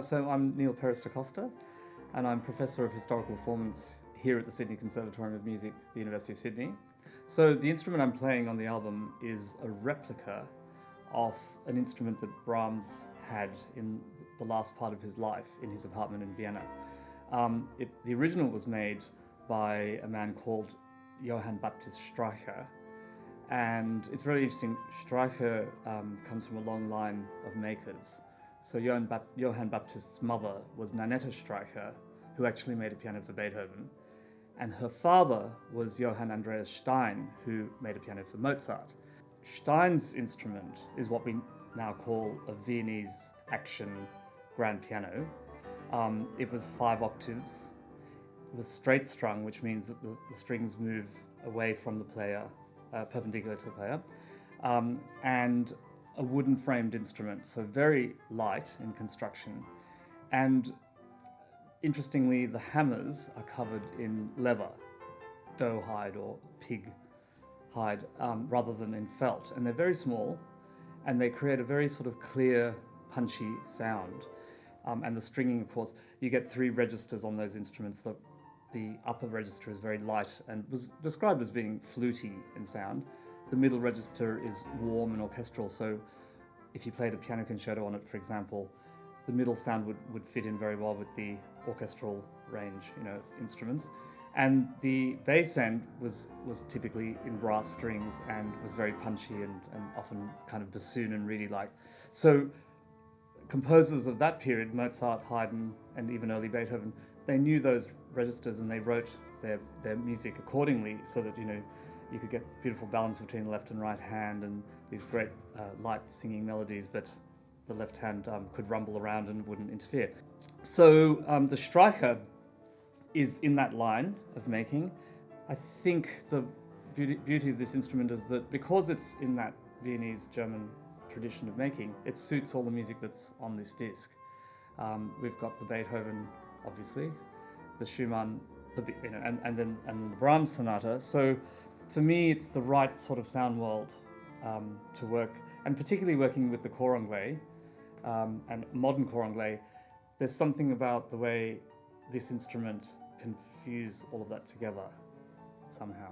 So I'm Neal Peres da Costa, and I'm Professor of Historical Performance here at the Sydney Conservatorium of Music, the University of Sydney. So the instrument I'm playing on the album is a replica of an instrument that Brahms had in the last part of his life in his apartment in Vienna. The original was made by a man called Johann Baptist Streicher, and it's very interesting. Streicher comes from a long line of makers. So Johann Baptist's mother was Nanetta Streicher, who actually made a piano for Beethoven, and her father was Johann Andreas Stein, who made a piano for Mozart. Stein's instrument is what we now call a Viennese-action grand piano. It was 5 octaves. It was straight strung, which means that the strings move away from the player, perpendicular to the player, and a wooden framed instrument, so very light in construction. And interestingly, the hammers are covered in leather, doe hide or pig hide, rather than in felt. And they're very small, and they create a very sort of clear, punchy sound. And the stringing, of course, you get 3 registers on those instruments. The upper register is very light and was described as being fluty in sound. The middle register is warm and orchestral, so if you played a piano concerto on it, for example, the middle sound would fit in very well with the orchestral range, instruments. And the bass end was typically in brass strings and was very punchy and often kind of bassoon and reedy-like. So composers of that period, Mozart, Haydn, and even early Beethoven, they knew those registers and they wrote their music accordingly so that, you could get beautiful balance between the left and right hand and these great light singing melodies, but the left hand could rumble around and wouldn't interfere. So the Streicher is in that line of making. I think the beauty of this instrument is that because it's in that Viennese German tradition of making, it suits all the music that's on this disc. We've got the Beethoven, obviously, the Schumann, and then the Brahms sonata. So for me, it's the right sort of sound world to work, and particularly working with the Cor Anglais and modern Cor Anglais. There's something about the way this instrument can fuse all of that together somehow.